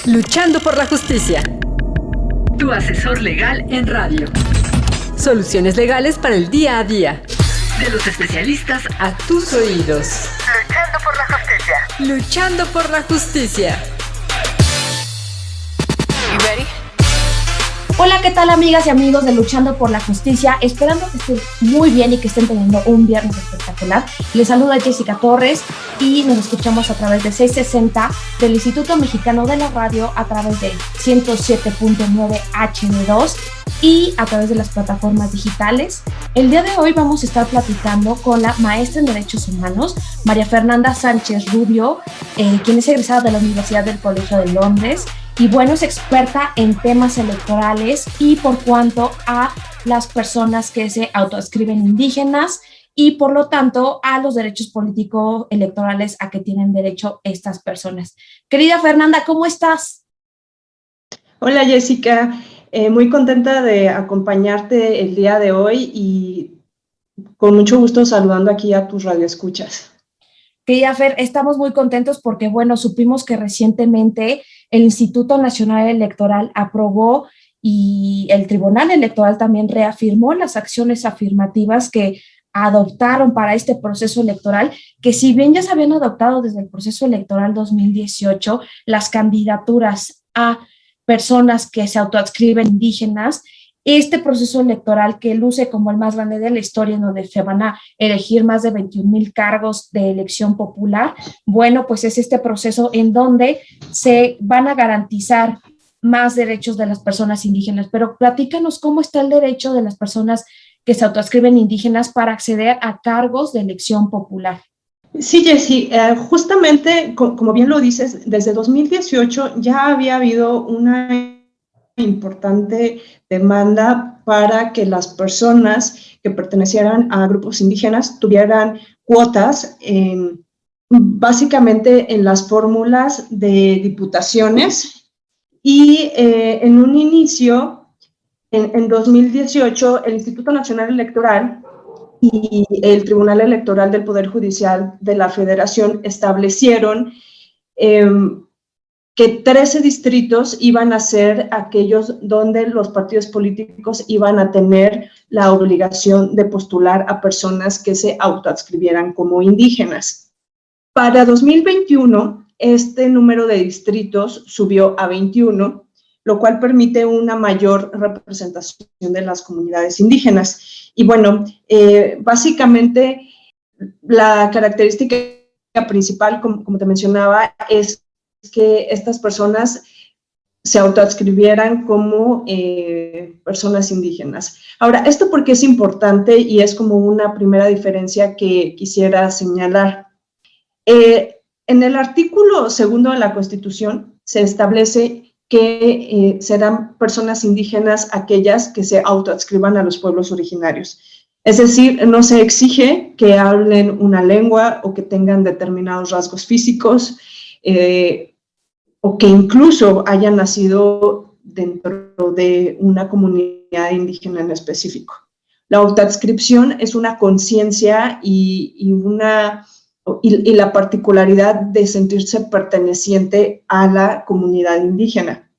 Luchando por la justicia. Tu asesor legal en radio. Soluciones legales para el día a día. De los especialistas a tus oídos. Luchando por la justicia. Luchando por la justicia. You ready? Hola, ¿qué tal, amigas y amigos de Luchando por la Justicia? Esperando que estén muy bien y que estén teniendo un viernes espectacular. Les saluda Jessica Torres y nos escuchamos a través de 660 del Instituto Mexicano de la Radio, a través de 107.9 HD2 y a través de las plataformas digitales. El día de hoy vamos a estar platicando con la maestra en Derechos Humanos, María Fernanda Sánchez Rubio, quien es egresada de la Universidad del Colegio de Londres. Y bueno, es experta en temas electorales y por cuanto a las personas que se autoadscriben indígenas y por lo tanto a los derechos políticos electorales a que tienen derecho estas personas. Querida Fernanda, ¿cómo estás? Hola Jessica, muy contenta de acompañarte el día de hoy y con mucho gusto saludando aquí a tus radioescuchas. Querida Fer, estamos muy contentos porque, bueno, supimos que recientemente el Instituto Nacional Electoral aprobó y el Tribunal Electoral también reafirmó las acciones afirmativas que adoptaron para este proceso electoral, que si bien ya se habían adoptado desde el proceso electoral 2018, las candidaturas a personas que se autoadscriben indígenas, este proceso electoral que luce como el más grande de la historia, en donde se van a elegir más de 21,000 cargos de elección popular, bueno, pues es este proceso en donde se van a garantizar más derechos de las personas indígenas. Pero platícanos cómo está el derecho de las personas que se autoadscriben indígenas para acceder a cargos de elección popular. Sí, Jessy, justamente, como bien lo dices, desde 2018 ya había habido una importante demanda para que las personas que pertenecieran a grupos indígenas tuvieran cuotas, básicamente en las fórmulas de diputaciones y en un inicio, en 2018, el Instituto Nacional Electoral y el Tribunal Electoral del Poder Judicial de la Federación establecieron que 13 distritos iban a ser aquellos donde los partidos políticos iban a tener la obligación de postular a personas que se autoadscribieran como indígenas. Para 2021, este número de distritos subió a 21, lo cual permite una mayor representación de las comunidades indígenas. Y bueno, básicamente la característica principal, como te mencionaba, es que estas personas se autoadscribieran como personas indígenas. Ahora, ¿esto por qué es importante? Y es como una primera diferencia que quisiera señalar. En el artículo 2 de la Constitución se establece que serán personas indígenas aquellas que se autoadscriban a los pueblos originarios. Es decir, no se exige que hablen una lengua o que tengan determinados rasgos físicos, o que incluso hayan nacido dentro de una comunidad indígena en específico. La autoadscripción es una conciencia y la particularidad de sentirse perteneciente a la comunidad indígena.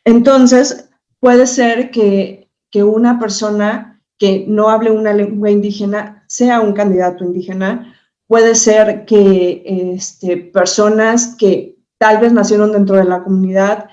Entonces, puede ser que una persona que no hable una lengua indígena sea un candidato indígena, puede ser que personas que tal vez nacieron dentro de la comunidad,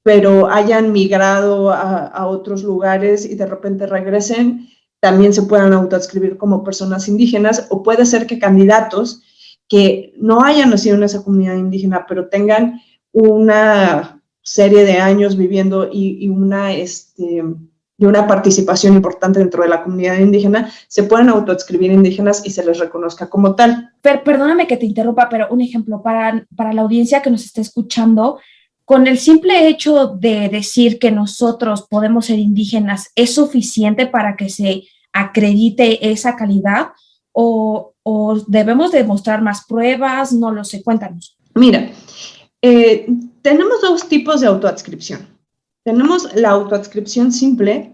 pero hayan migrado a otros lugares y de repente regresen, también se puedan autoadscribir como personas indígenas, o puede ser que candidatos que no hayan nacido en esa comunidad indígena, pero tengan una serie de años viviendo y una participación importante dentro de la comunidad indígena, se pueden autoadscribir indígenas y se les reconozca como tal. Perdóname que te interrumpa, pero un ejemplo para la audiencia que nos está escuchando, con el simple hecho de decir que nosotros podemos ser indígenas, ¿es suficiente para que se acredite esa calidad o debemos demostrar más pruebas? No lo sé, cuéntanos. Mira, tenemos dos tipos de autoadscripción. Tenemos la autoadscripción simple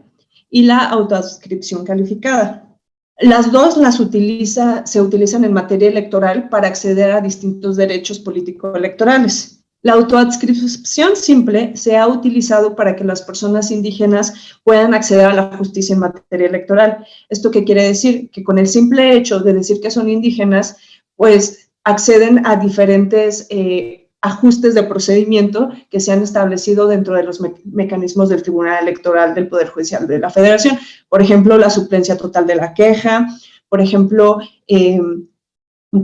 y la autoadscripción calificada. Las dos se utilizan en materia electoral para acceder a distintos derechos político-electorales. La autoadscripción simple se ha utilizado para que las personas indígenas puedan acceder a la justicia en materia electoral. ¿Esto qué quiere decir? Que con el simple hecho de decir que son indígenas, pues acceden a diferentes ajustes de procedimiento que se han establecido dentro de los mecanismos del Tribunal Electoral del Poder Judicial de la Federación. Por ejemplo, la suplencia total de la queja, por ejemplo,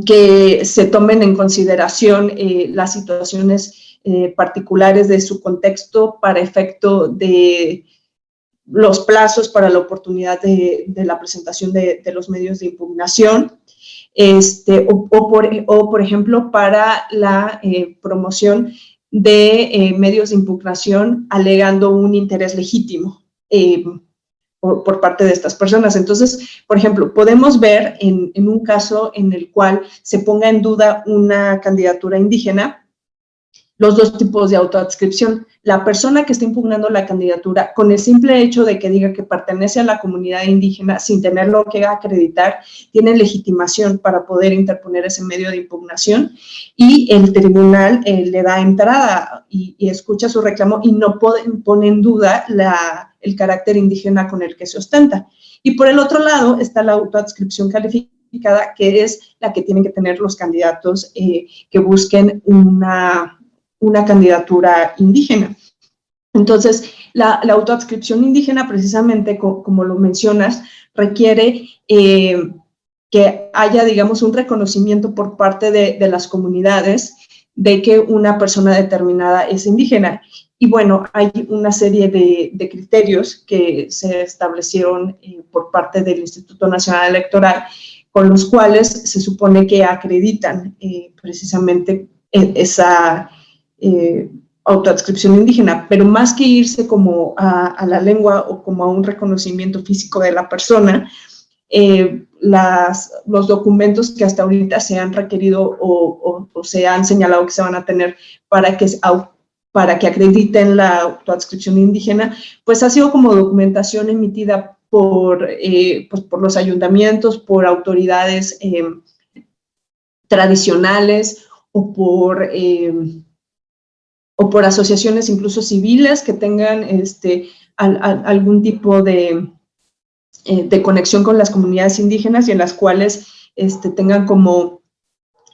que se tomen en consideración las situaciones particulares de su contexto para efecto de los plazos para la oportunidad de la presentación de los medios de impugnación, por ejemplo, para la promoción de medios de impugnación alegando un interés legítimo por parte de estas personas. Entonces, por ejemplo, podemos ver en un caso en el cual se ponga en duda una candidatura indígena, los dos tipos de autoadscripción. La persona que está impugnando la candidatura, con el simple hecho de que diga que pertenece a la comunidad indígena, sin tenerlo que acreditar, tiene legitimación para poder interponer ese medio de impugnación, y el tribunal le da entrada y escucha su reclamo y no pone en duda el carácter indígena con el que se ostenta. Y por el otro lado está la autoadscripción calificada, que es la que tienen que tener los candidatos que busquen una candidatura indígena. Entonces, la autoadscripción indígena, precisamente, como lo mencionas, requiere que haya, digamos, un reconocimiento por parte de las comunidades de que una persona determinada es indígena. Y bueno, hay una serie de criterios que se establecieron por parte del Instituto Nacional Electoral, con los cuales se supone que acreditan precisamente esa autoadscripción indígena, pero más que irse como a la lengua o como a un reconocimiento físico de la persona, los documentos que hasta ahorita se han requerido o se han señalado que se van a tener para que acrediten la autoadscripción indígena, pues ha sido como documentación emitida por los ayuntamientos, por autoridades tradicionales o por asociaciones incluso civiles que tengan algún tipo de conexión con las comunidades indígenas y en las cuales tengan como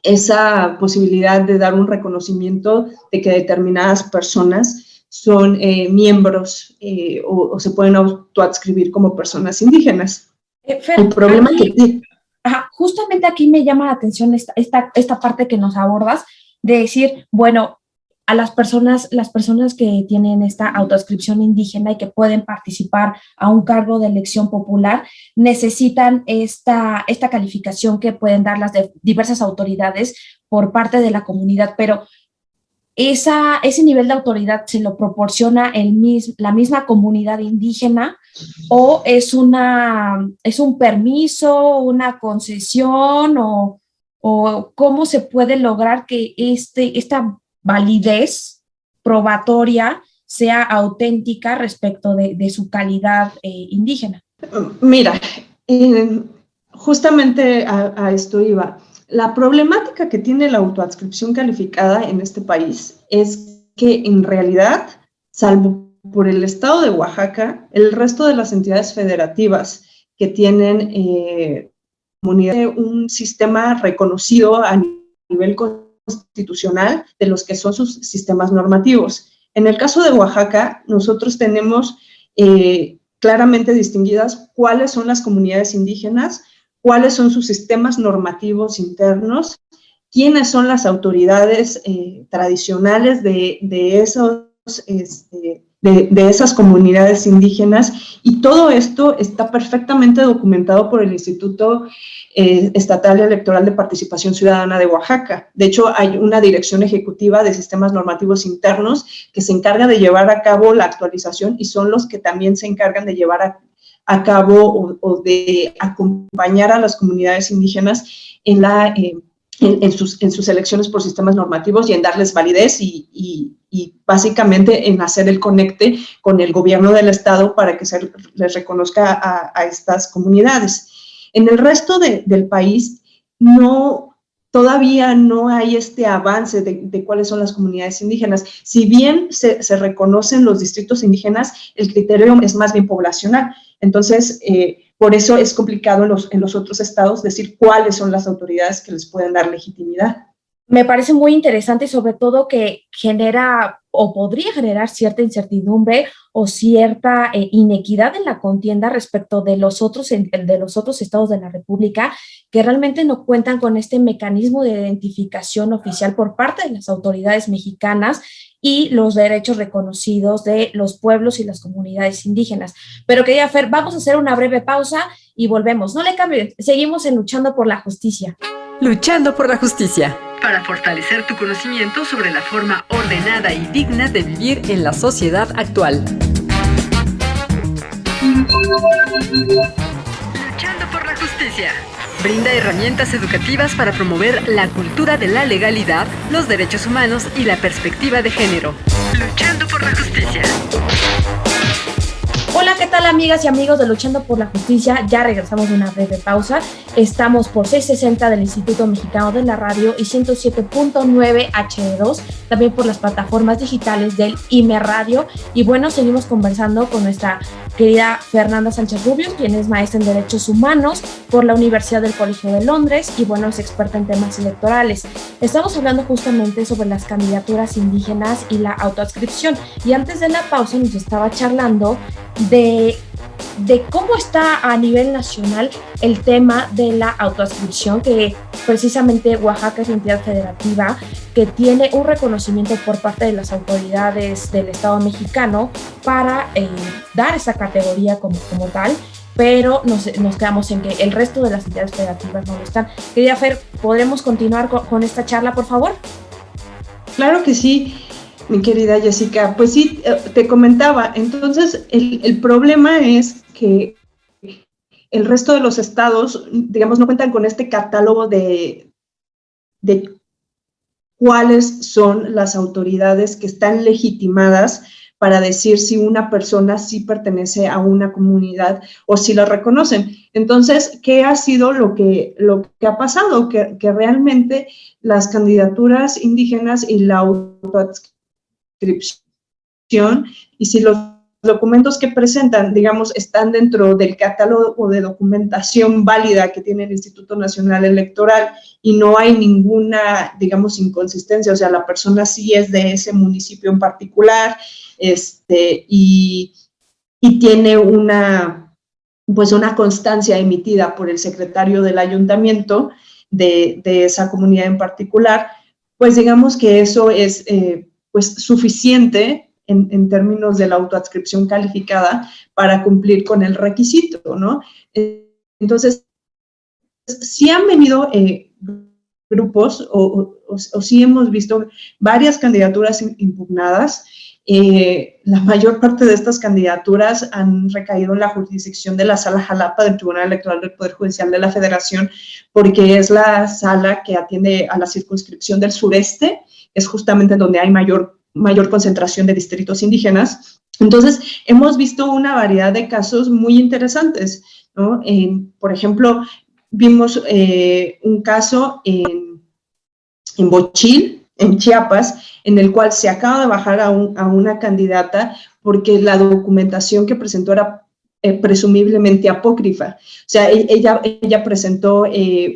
esa posibilidad de dar un reconocimiento de que determinadas personas son miembros o se pueden autoadscribir como personas indígenas. Fer, el problema que... Justamente aquí me llama la atención esta parte que nos abordas, de decir, bueno, a las personas que tienen esta autoadscripción indígena y que pueden participar a un cargo de elección popular, necesitan esta calificación que pueden dar las diversas autoridades por parte de la comunidad, pero ese nivel de autoridad se lo proporciona la misma comunidad indígena, o es un permiso, una concesión, o cómo se puede lograr que esta validez probatoria sea auténtica respecto de su calidad indígena. Mira, justamente a esto iba. La problemática que tiene la autoadscripción calificada en este país es que en realidad, salvo por el estado de Oaxaca, el resto de las entidades federativas que tienen un sistema reconocido a nivel constitucional de los que son sus sistemas normativos. En el caso de Oaxaca, nosotros tenemos claramente distinguidas cuáles son las comunidades indígenas, cuáles son sus sistemas normativos internos, quiénes son las autoridades tradicionales de esas comunidades indígenas, y todo esto está perfectamente documentado por el Instituto Estatal Electoral de Participación Ciudadana de Oaxaca. De hecho, hay una dirección ejecutiva de sistemas normativos internos que se encarga de llevar a cabo la actualización, y son los que también se encargan de llevar a cabo o de acompañar a las comunidades indígenas en sus elecciones por sistemas normativos y en darles validez y básicamente en hacer el conecte con el gobierno del estado para que se les reconozca a estas comunidades. En el resto del país todavía no hay este avance de cuáles son las comunidades indígenas. Si bien se reconocen los distritos indígenas, el criterio es más bien poblacional. Entonces, por eso es complicado en los otros estados decir cuáles son las autoridades que les pueden dar legitimidad. Me parece muy interesante y sobre todo que genera o podría generar cierta incertidumbre o cierta inequidad en la contienda respecto de los otros estados de la República que realmente no cuentan con este mecanismo de identificación oficial por parte de las autoridades mexicanas y los derechos reconocidos de los pueblos y las comunidades indígenas. Pero querida Fer, vamos a hacer una breve pausa y volvemos. No le cambien, seguimos en Luchando por la Justicia. Luchando por la justicia. Para fortalecer tu conocimiento sobre la forma ordenada y digna de vivir en la sociedad actual. Luchando por la justicia. Brinda herramientas educativas para promover la cultura de la legalidad, los derechos humanos y la perspectiva de género. Luchando por la justicia. Hola, ¿qué tal amigas y amigos de Luchando por la Justicia? Ya regresamos de una breve pausa. Estamos por 660 del Instituto Mexicano de la Radio y 107.9 HD2, también por las plataformas digitales del IME Radio. Y bueno, seguimos conversando con nuestra querida Fernanda Sánchez Rubios, quien es maestra en Derechos Humanos por la Universidad del Colegio de Londres y bueno, es experta en temas electorales. Estamos hablando justamente sobre las candidaturas indígenas y la autoadscripción. Y antes de la pausa nos estaba charlando de cómo está a nivel nacional el tema de la autoadscripción, que precisamente Oaxaca es la entidad federativa que tiene un reconocimiento por parte de las autoridades del Estado mexicano para dar esa categoría como tal, pero nos quedamos en que el resto de las entidades federativas no lo están. Querida Fer, ¿podremos continuar con esta charla, por favor? Claro que sí. Mi querida Jessica, pues sí, te comentaba, entonces el problema es que el resto de los estados, digamos, no cuentan con este catálogo de cuáles son las autoridades que están legitimadas para decir si una persona sí pertenece a una comunidad o si la reconocen. Entonces, ¿qué ha sido lo que ha pasado? Que realmente las candidaturas indígenas y la autoadscripción y si los documentos que presentan, digamos, están dentro del catálogo de documentación válida que tiene el Instituto Nacional Electoral y no hay ninguna, digamos, inconsistencia, o sea, la persona sí es de ese municipio en particular, y tiene una constancia emitida por el secretario del ayuntamiento de esa comunidad en particular, pues digamos que eso es pues suficiente en términos de la autoadscripción calificada para cumplir con el requisito, ¿no? Entonces, sí han venido grupos o sí hemos visto varias candidaturas impugnadas. La mayor parte de estas candidaturas han recaído en la jurisdicción de la Sala Jalapa del Tribunal Electoral del Poder Judicial de la Federación, porque es la sala que atiende a la circunscripción del sureste, es justamente donde hay mayor concentración de distritos indígenas. Entonces, hemos visto una variedad de casos muy interesantes, ¿no? Por ejemplo, vimos un caso en Bochil, en Chiapas, en el cual se acaba de bajar a una candidata porque la documentación que presentó era presumiblemente apócrifa. O sea, ella presentó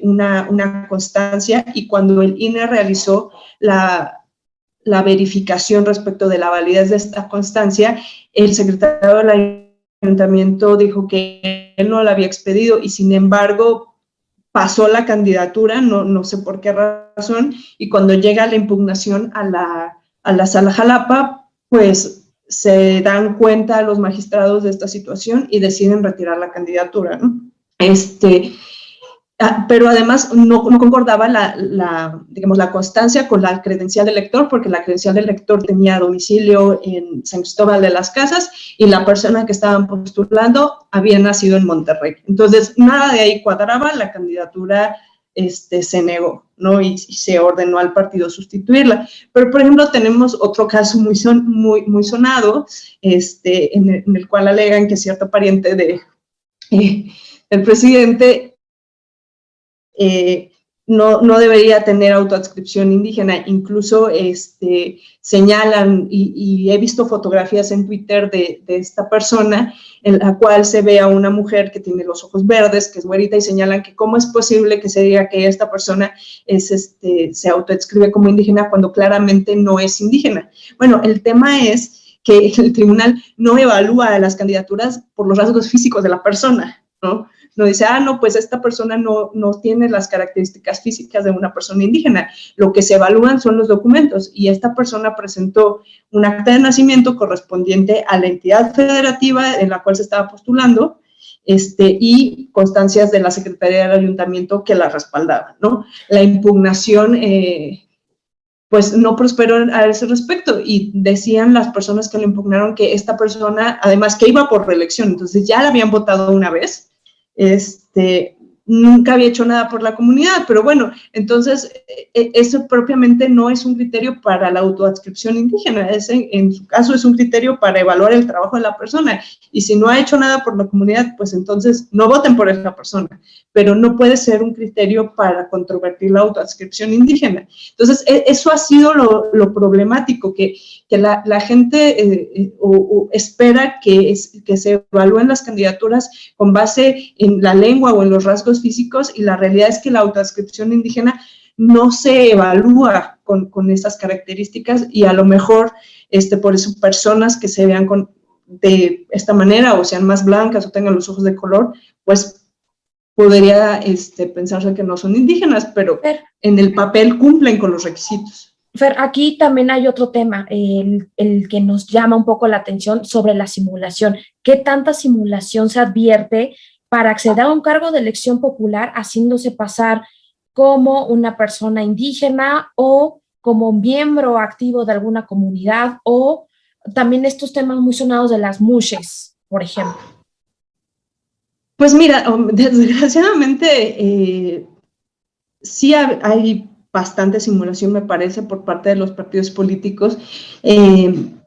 una constancia y cuando el INE realizó la verificación respecto de la validez de esta constancia, el secretario del ayuntamiento dijo que él no la había expedido y sin embargo pasó la candidatura, no sé por qué razón, y cuando llega la impugnación a la Sala Jalapa, pues se dan cuenta los magistrados de esta situación y deciden retirar la candidatura, ¿no? Pero además no concordaba digamos, la constancia con la credencial del lector, porque la credencial del lector tenía domicilio en San Cristóbal de las Casas y la persona que estaban postulando había nacido en Monterrey. Entonces, nada de ahí cuadraba, la candidatura se negó, ¿no? Y se ordenó al partido sustituirla. Pero, por ejemplo, tenemos otro caso muy sonado, en el cual alegan que cierto pariente del presidente no debería tener autoadscripción indígena. Incluso señalan, y he visto fotografías en Twitter de esta persona, en la cual se ve a una mujer que tiene los ojos verdes, que es güerita, y señalan que cómo es posible que se diga que esta persona se autoadscribe como indígena cuando claramente no es indígena. Bueno, el tema es que el tribunal no evalúa las candidaturas por los rasgos físicos de la persona, ¿no? No dice, no, pues esta persona no tiene las características físicas de una persona indígena. Lo que se evalúan son los documentos, y esta persona presentó un acta de nacimiento correspondiente a la entidad federativa en la cual se estaba postulando, y constancias de la Secretaría del Ayuntamiento que la respaldaban, ¿no? La impugnación pues no prosperó a ese respecto, y decían las personas que lo impugnaron que esta persona, además que iba por reelección, entonces ya la habían votado una vez, nunca había hecho nada por la comunidad, pero bueno, entonces eso propiamente no es un criterio para la autoadscripción indígena, en su caso es un criterio para evaluar el trabajo de la persona, y si no ha hecho nada por la comunidad, pues entonces no voten por esa persona, pero no puede ser un criterio para controvertir la autoadscripción indígena. Entonces, eso ha sido lo problemático, que la gente espera que se evalúen las candidaturas con base en la lengua o en los rasgos físicos, y la realidad es que la autoadscripción indígena no se evalúa con esas características, y a lo mejor por eso personas que se vean de esta manera, o sean más blancas o tengan los ojos de color, pues podría pensarse que no son indígenas, pero en el papel cumplen con los requisitos. Fer, aquí también hay otro tema, el que nos llama un poco la atención sobre la simulación. ¿Qué tanta simulación se advierte para acceder a un cargo de elección popular haciéndose pasar como una persona indígena o como miembro activo de alguna comunidad, o también estos temas muy sonados de las mushes, por ejemplo? Pues mira, desgraciadamente sí hay bastante simulación, me parece, por parte de los partidos políticos,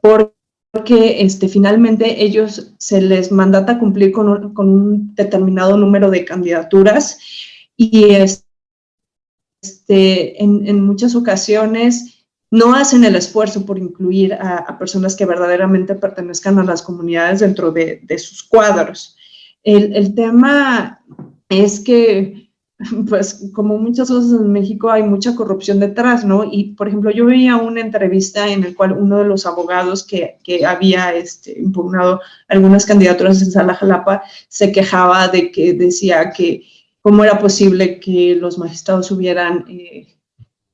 porque finalmente ellos se les mandata cumplir con un determinado número de candidaturas, y en muchas ocasiones no hacen el esfuerzo por incluir a personas que verdaderamente pertenezcan a las comunidades dentro de sus cuadros. El tema es que, pues, como muchas cosas en México, hay mucha corrupción detrás, ¿no? Y, por ejemplo, yo veía una entrevista en la cual uno de los abogados que había impugnado algunas candidaturas en Sala Jalapa se quejaba de que decía que cómo era posible que los magistrados hubieran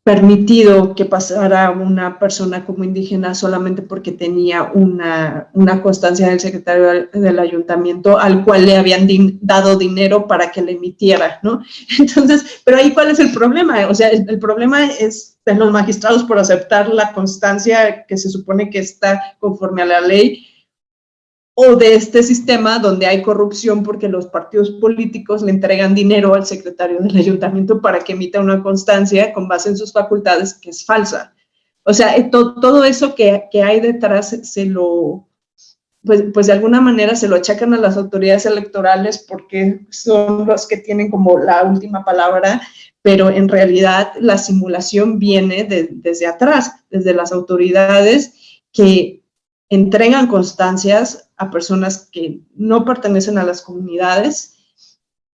permitido que pasara una persona como indígena solamente porque tenía una constancia del secretario del ayuntamiento al cual le habían dado dinero para que le emitiera, ¿no? Entonces, pero ahí ¿cuál es el problema? O sea, el problema es de los magistrados por aceptar la constancia que se supone que está conforme a la ley, o de este sistema donde hay corrupción porque los partidos políticos le entregan dinero al secretario del ayuntamiento para que emita una constancia con base en sus facultades que es falsa. O sea, todo eso que hay detrás pues de alguna manera se lo achacan a las autoridades electorales porque son los que tienen como la última palabra, pero en realidad la simulación viene desde atrás, desde las autoridades que entregan constancias a personas que no pertenecen a las comunidades,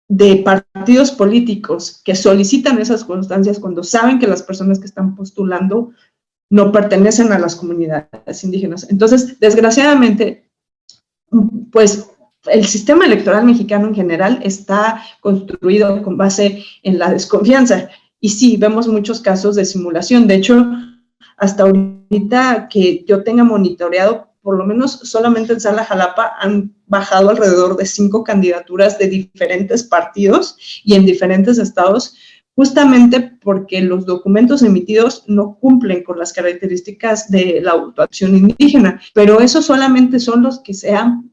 de partidos políticos que solicitan esas constancias cuando saben que las personas que están postulando no pertenecen a las comunidades indígenas. Entonces, desgraciadamente, pues el sistema electoral mexicano en general está construido con base en la desconfianza. Y sí, vemos muchos casos de simulación. De hecho, hasta ahorita que yo tenga monitoreado, por lo menos solamente en Sala Jalapa han bajado alrededor de 5 candidaturas de diferentes partidos y en diferentes estados, justamente porque los documentos emitidos no cumplen con las características de la autoacción indígena. Pero esos solamente son los que se han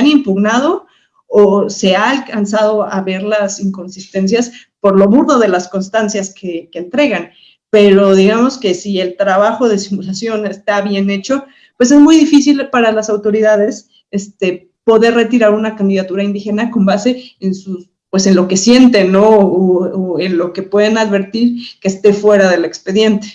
impugnado o se ha alcanzado a ver las inconsistencias por lo burdo de las constancias que entregan. Pero digamos que si el trabajo de simulación está bien hecho, pues es muy difícil para las autoridades poder retirar una candidatura indígena con base en sus pues en lo que sienten, ¿no? O en lo que pueden advertir que esté fuera del expediente.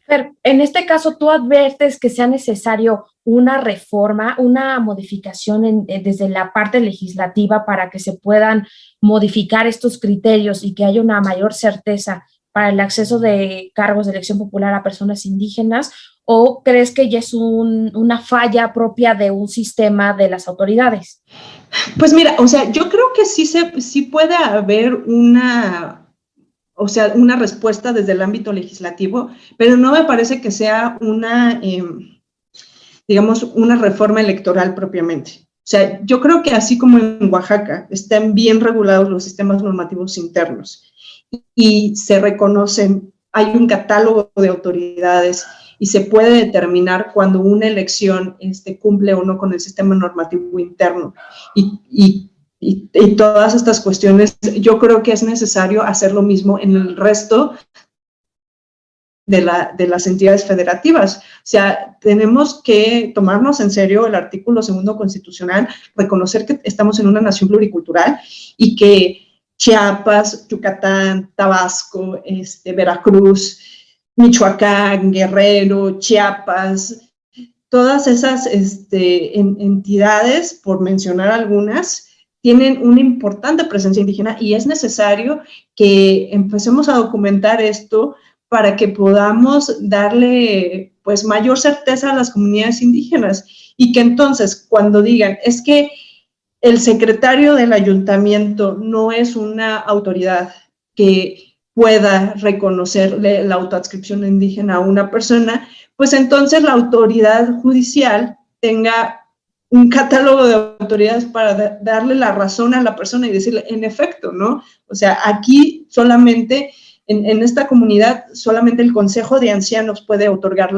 Pero en este caso, ¿tú adviertes que sea necesario una reforma, una modificación desde la parte legislativa para que se puedan modificar estos criterios y que haya una mayor certeza para el acceso de cargos de elección popular a personas indígenas? ¿O crees que ya es una falla propia de un sistema de las autoridades? Pues mira, o sea, yo creo que sí puede haber una respuesta desde el ámbito legislativo, pero no me parece que sea digamos, una reforma electoral propiamente. O sea, yo creo que así como en Oaxaca están bien regulados los sistemas normativos internos y se reconocen, hay un catálogo de autoridades y se puede determinar cuando una elección cumple o no con el sistema normativo interno y todas estas cuestiones, yo creo que es necesario hacer lo mismo en el resto de las entidades federativas. O sea, tenemos que tomarnos en serio el artículo 2 constitucional, reconocer que estamos en una nación pluricultural y que Chiapas, Yucatán, Tabasco, Veracruz, Michoacán, Guerrero, Chiapas, todas esas entidades, por mencionar algunas, tienen una importante presencia indígena y es necesario que empecemos a documentar esto para que podamos darle pues mayor certeza a las comunidades indígenas y que entonces cuando digan es que el secretario del ayuntamiento no es una autoridad que pueda reconocerle la autoadscripción indígena a una persona, pues entonces la autoridad judicial tenga un catálogo de autoridades para darle la razón a la persona y decirle, en efecto, ¿no? O sea, aquí solamente, en esta comunidad, solamente el Consejo de Ancianos puede otorgar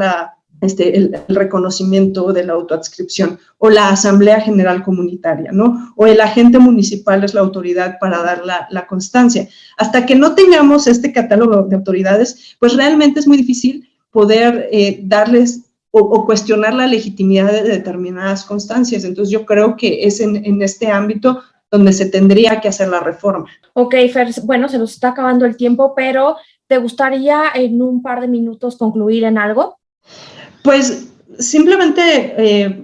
el reconocimiento de la autoadscripción, o la Asamblea General Comunitaria, ¿no? O el agente municipal es la autoridad para dar la constancia. Hasta que no tengamos este catálogo de autoridades, pues realmente es muy difícil poder darles o cuestionar la legitimidad de determinadas constancias. Entonces yo creo que es en este ámbito donde se tendría que hacer la reforma. Ok, Fer, bueno, se nos está acabando el tiempo, pero ¿te gustaría en un par de minutos concluir en algo? Pues simplemente,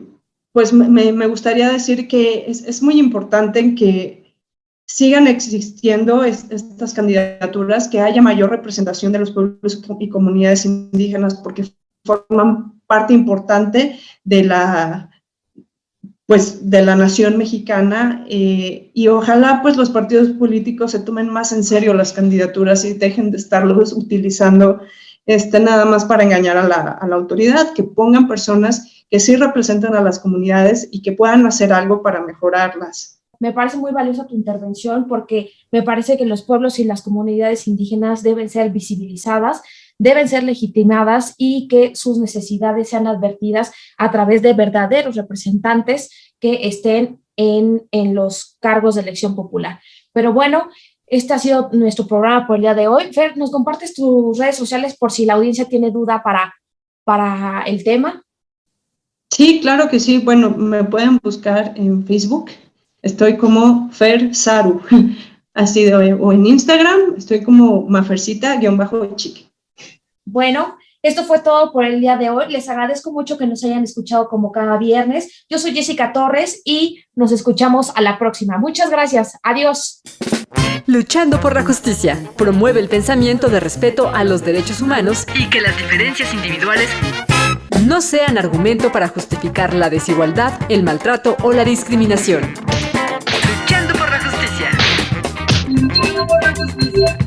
pues me gustaría decir que es muy importante que sigan existiendo estas candidaturas, que haya mayor representación de los pueblos y comunidades indígenas, porque forman parte importante de la nación mexicana, y ojalá pues los partidos políticos se tomen más en serio las candidaturas y dejen de estarlos utilizando nada más para engañar a la autoridad, que pongan personas que sí representan a las comunidades y que puedan hacer algo para mejorarlas. Me parece muy valiosa tu intervención porque me parece que los pueblos y las comunidades indígenas deben ser visibilizadas, deben ser legitimadas y que sus necesidades sean advertidas a través de verdaderos representantes que estén en los cargos de elección popular. Pero bueno, este ha sido nuestro programa por el día de hoy. Fer, ¿nos compartes tus redes sociales por si la audiencia tiene duda para el tema? Sí, claro que sí. Bueno, me pueden buscar en Facebook. Estoy como Fer Saru. Así o en Instagram, estoy como mafercita_chique. Bueno, esto fue todo por el día de hoy. Les agradezco mucho que nos hayan escuchado como cada viernes. Yo soy Jessica Torres y nos escuchamos a la próxima. Muchas gracias. Adiós. Luchando por la justicia. Promueve el pensamiento de respeto a los derechos humanos y que las diferencias individuales no sean argumento para justificar la desigualdad, el maltrato o la discriminación. Luchando por la justicia. Luchando por la justicia.